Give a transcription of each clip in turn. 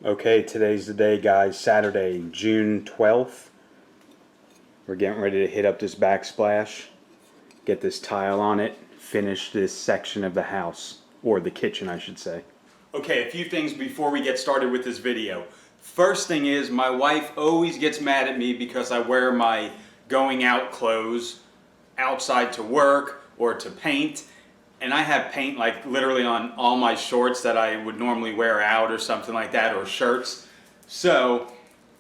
Okay, today's the day, guys. Saturday, June 12th. We're getting ready to hit up this backsplash, get this tile on it, finish this section of the house, or the kitchen, I should say. Okay, a few things before we get started with this video. First thing is, my wife always gets mad at me because I wear my going out clothes outside to work or to paint. And I have paint like literally on all my shorts that I would normally wear out or something like that, or shirts. So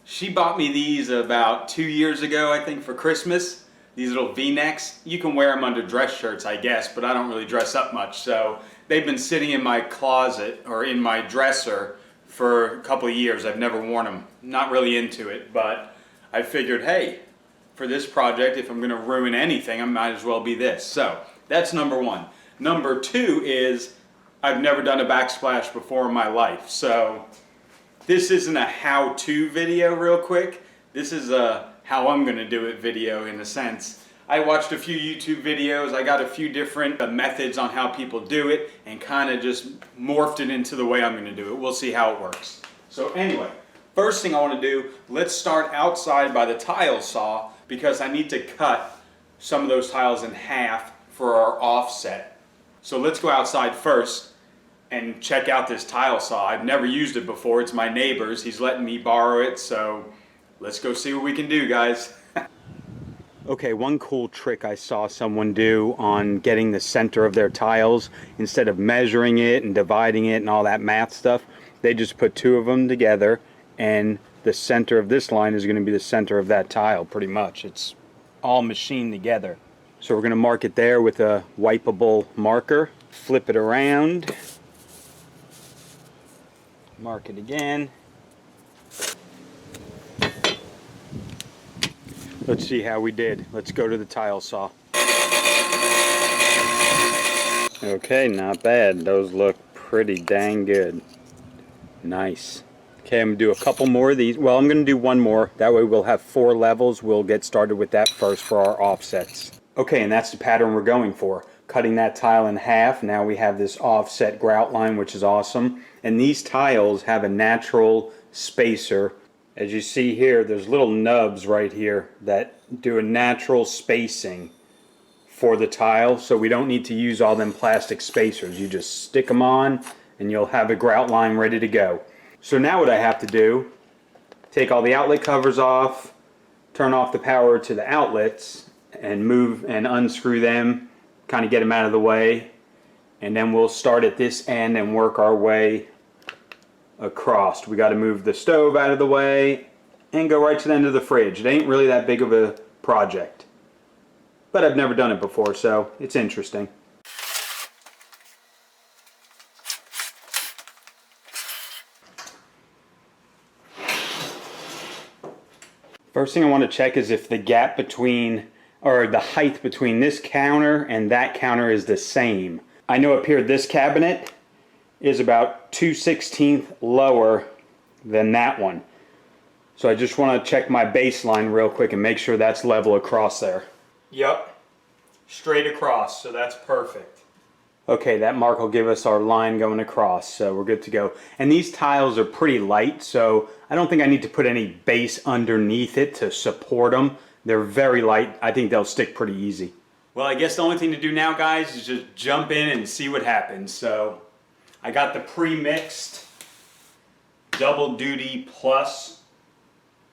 she bought me these about 2 years ago, I think, for Christmas. These little V-necks. You can wear them under dress shirts, I guess, but I don't really dress up much. So they've been sitting in my closet or in my dresser for a couple of years. I've never worn them. Not really into it, but I figured, hey, for this project, if I'm going to ruin anything, I might as well be this. So that's number one. Number two is I've never done a backsplash before in my life, so this isn't a how-to video real quick. This is a how I'm going to do it video in a sense. I watched a few YouTube videos, I got a few different methods on how people do it and kind of just morphed it into the way I'm going to do it. We'll see how it works. So anyway, first thing I want to do, let's start outside by the tile saw because I need to cut some of those tiles in half for our offset. So let's go outside first and check out this tile saw. I've never used it before. It's my neighbor's. He's letting me borrow it, so let's go see what we can do, guys. Okay, one cool trick I saw someone do on getting the center of their tiles, instead of measuring it and dividing it and all that math stuff, they just put two of them together, and the center of this line is going to be the center of that tile, pretty much. It's all machined together. So we're going to mark it there with a wipeable marker, flip it around, mark it again. Let's see how we did. Let's go to the tile saw. Okay, not bad. Those look pretty dang good. Nice. Okay, I'm going to do a couple more of these. Well, I'm going to do one more. That way we'll have 4 levels. We'll get started with that first for our offsets. Okay, and that's the pattern we're going for. Cutting that tile in half. Now we have this offset grout line, which is awesome. And these tiles have a natural spacer. As you see here, there's little nubs right here that do a natural spacing for the tile. So we don't need to use all them plastic spacers. You just stick them on and you'll have a grout line ready to go. So now what I have to do, take all the outlet covers off, turn off the power to the outlets, and move and unscrew them, kind of get them out of the way, and then we'll start at this end and work our way across. We got to move the stove out of the way and go right to the end of the fridge. It ain't really that big of a project, but I've never done it before, so it's interesting. First thing I want to check is if the gap between, or the height between this counter and that counter is the same. I know up here this cabinet is about 2/16 lower than that one. So I just want to check my baseline real quick and make sure that's level across there. Yep, straight across, so that's perfect. Okay, that mark will give us our line going across, so we're good to go. And these tiles are pretty light, so I don't think I need to put any base underneath it to support them. They're very light. I think they'll stick pretty easy. Well, I guess the only thing to do now, guys, is just jump in and see what happens. So I got the pre-mixed Double Duty Plus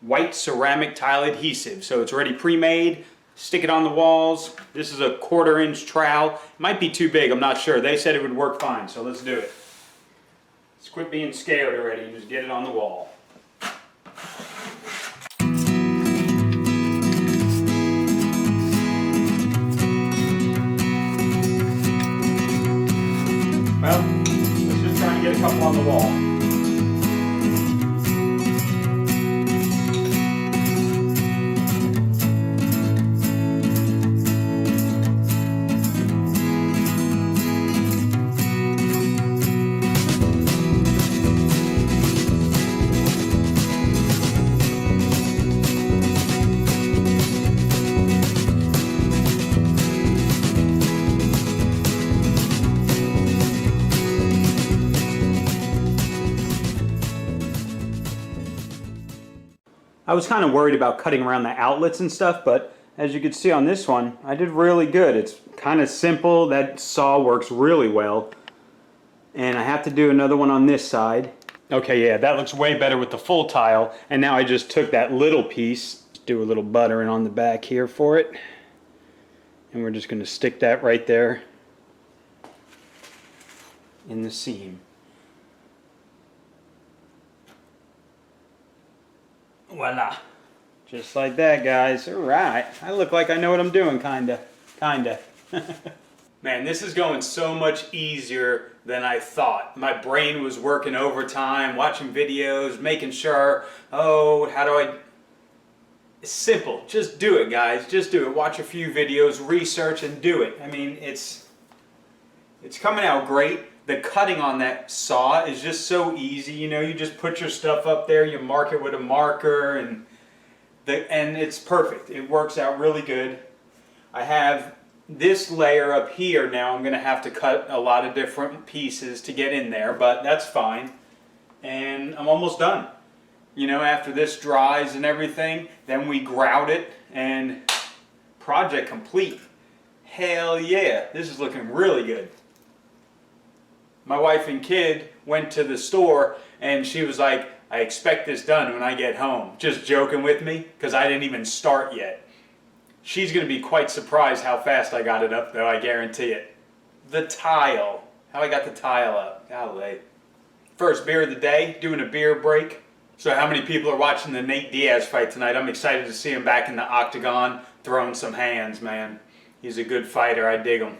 white ceramic tile adhesive. So it's already pre-made. Stick it on the walls. This is a 1/4 inch trowel. It might be too big, I'm not sure. They said it would work fine, so let's do it. Let's quit being scared already and just get it on the wall. Well, let's just try and get a couple on the wall. I was kind of worried about cutting around the outlets and stuff, but as you can see on this one, I did really good. It's kind of simple. That saw works really well. And I have to do another one on this side. Okay, yeah, that looks way better with the full tile. And now I just took that little piece, do a little buttering on the back here for it. And we're just going to stick that right there in the seam. Voila. Just like that, guys. Alright. I look like I know what I'm doing, kinda. Man, this is going so much easier than I thought. My brain was working overtime, watching videos, making sure, oh, how do I... It's simple. Just do it, guys. Just do it. Watch a few videos, research, and do it. I mean, it's coming out great. The cutting on that saw is just so easy. You know, you just put your stuff up there, you mark it with a marker, and it's perfect. It works out really good. I have this layer up here now. I'm going to have to cut a lot of different pieces to get in there, but that's fine. And I'm almost done. You know, after this dries and everything, then we grout it and project complete. Hell yeah, this is looking really good. My wife and kid went to the store and she was like, I expect this done when I get home. Just joking with me because I didn't even start yet. She's going to be quite surprised how fast I got it up though, I guarantee it. The tile. How I got the tile up. Golly. First beer of the day, doing a beer break. So how many people are watching the Nate Diaz fight tonight? I'm excited to see him back in the octagon throwing some hands, man. He's a good fighter. I dig him.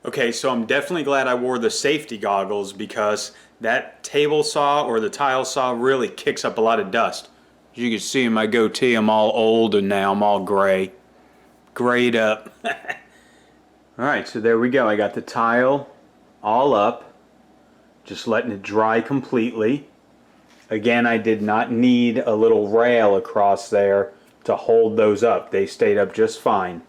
Okay, so I'm definitely glad I wore the safety goggles because that table saw or the tile saw really kicks up a lot of dust. As you can see in my goatee, I'm all old and now I'm all gray. Grayed up. Alright, so there we go. I got the tile all up. Just letting it dry completely. Again, I did not need a little rail across there to hold those up. They stayed up just fine.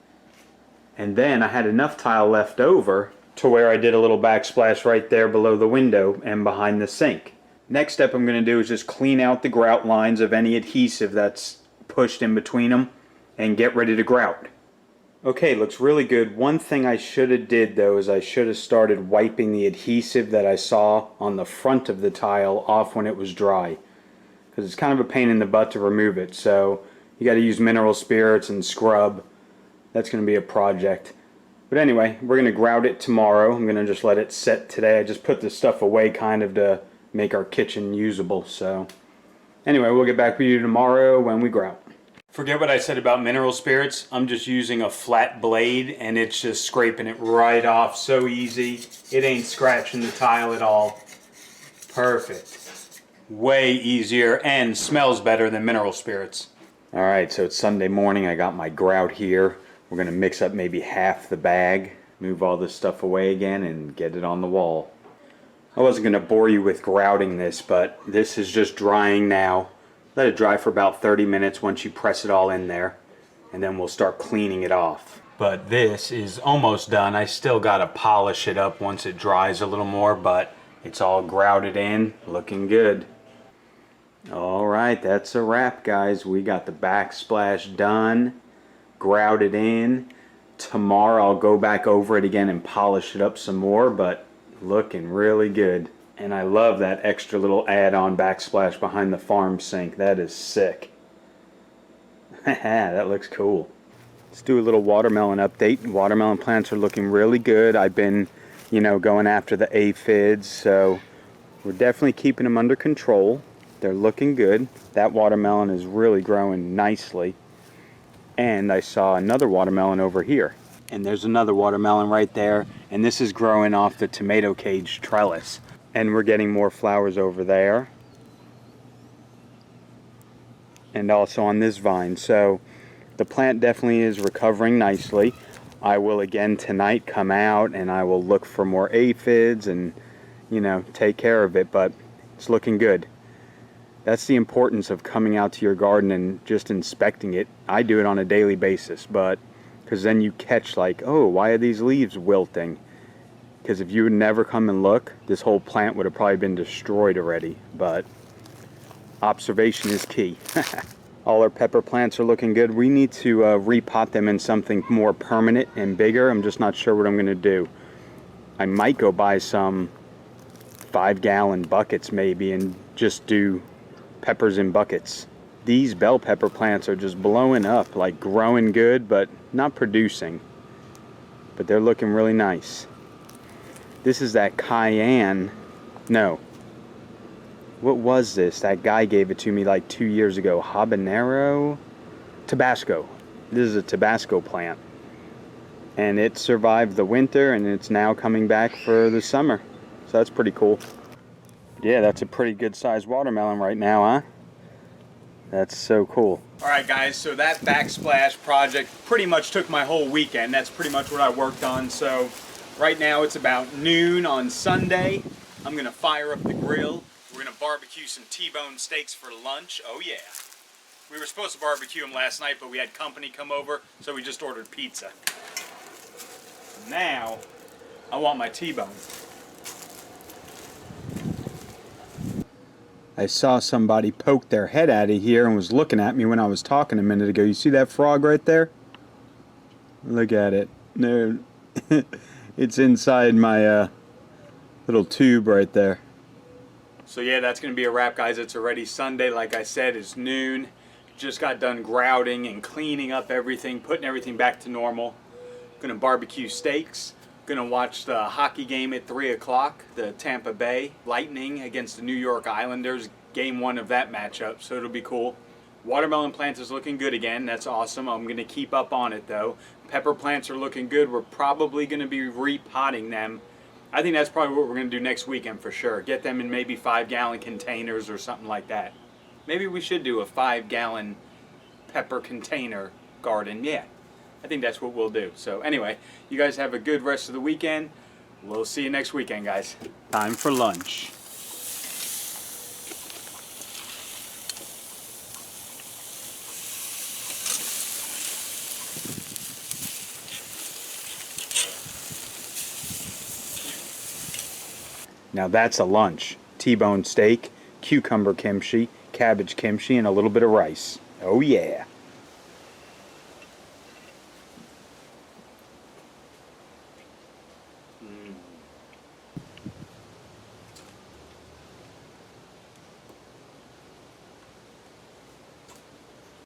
And then I had enough tile left over to where I did a little backsplash right there below the window and behind the sink. Next step I'm going to do is just clean out the grout lines of any adhesive that's pushed in between them and get ready to grout. Okay, looks really good. One thing I should have did though is I should have started wiping the adhesive that I saw on the front of the tile off when it was dry. Because it's kind of a pain in the butt to remove it. So you got to use mineral spirits and scrub. That's going to be a project. But anyway, we're going to grout it tomorrow. I'm going to just let it set today. I just put this stuff away kind of to make our kitchen usable. So anyway, we'll get back with you tomorrow when we grout. Forget what I said about mineral spirits. I'm just using a flat blade and it's just scraping it right off. So easy. It ain't scratching the tile at all. Perfect. Way easier and smells better than mineral spirits. Alright, so it's Sunday morning. I got my grout here. We're going to mix up maybe half the bag, move all this stuff away again, and get it on the wall. I wasn't going to bore you with grouting this, but this is just drying now. Let it dry for about 30 minutes once you press it all in there, and then we'll start cleaning it off. But this is almost done. I still got to polish it up once it dries a little more, but it's all grouted in, looking good. Alright, that's a wrap, guys. We got the backsplash done. Grouted in. Tomorrow I'll go back over it again and polish it up some more, but looking really good. And I love that extra little add-on backsplash behind the farm sink. That is sick. That looks cool. Let's do a little watermelon update. Watermelon plants are looking really good. I've been, you know, going after the aphids, so we're definitely keeping them under control. They're looking good. That watermelon is really growing nicely. And I saw another watermelon over here. And there's another watermelon right there. And this is growing off the tomato cage trellis. And we're getting more flowers over there. And also on this vine. So the plant definitely is recovering nicely. I will again tonight come out and I will look for more aphids and, you know, take care of it. But it's looking good. That's the importance of coming out to your garden and just inspecting it. I do it on a daily basis, but because then you catch like, oh, why are these leaves wilting? Because if you would never come and look, this whole plant would have probably been destroyed already. But observation is key. All our pepper plants are looking good. We need to repot them in something more permanent and bigger. I'm just not sure what I'm going to do. I might go buy some 5-gallon buckets maybe and just do peppers in buckets. These bell pepper plants are just blowing up, like growing good but not producing. But they're looking really nice. This is that cayenne. No. What was this? That guy gave it to me like 2 years ago. Habanero? Tabasco. This is a Tabasco plant. And it survived the winter and it's now coming back for the summer. So that's pretty cool. Yeah, that's a pretty good sized watermelon right now, huh? That's so cool. Alright guys, so that backsplash project pretty much took my whole weekend. That's pretty much what I worked on. So right now it's about noon on Sunday. I'm going to fire up the grill. We're going to barbecue some T-bone steaks for lunch. Oh yeah. We were supposed to barbecue them last night, but we had company come over, so we just ordered pizza. Now, I want my T-bone. I saw somebody poke their head out of here and was looking at me when I was talking a minute ago. You see that frog right there? Look at it. There. It's inside my little tube right there. So yeah, that's going to be a wrap, guys. It's already Sunday. Like I said, it's noon. Just got done grouting and cleaning up everything, putting everything back to normal. Going to barbecue steaks. Going to watch the hockey game at 3 o'clock. The Tampa Bay Lightning against the New York Islanders. Game 1 of that matchup, so it'll be cool. Watermelon plant is looking good again. That's awesome. I'm going to keep up on it, though. Pepper plants are looking good. We're probably going to be repotting them. I think that's probably what we're going to do next weekend for sure. Get them in maybe 5-gallon containers or something like that. Maybe we should do a 5-gallon pepper container garden. Yeah, I think that's what we'll do. So anyway, you guys have a good rest of the weekend. We'll see you next weekend, guys. Time for lunch. Now that's a lunch. T-bone steak, cucumber kimchi, cabbage kimchi, and a little bit of rice. Oh yeah.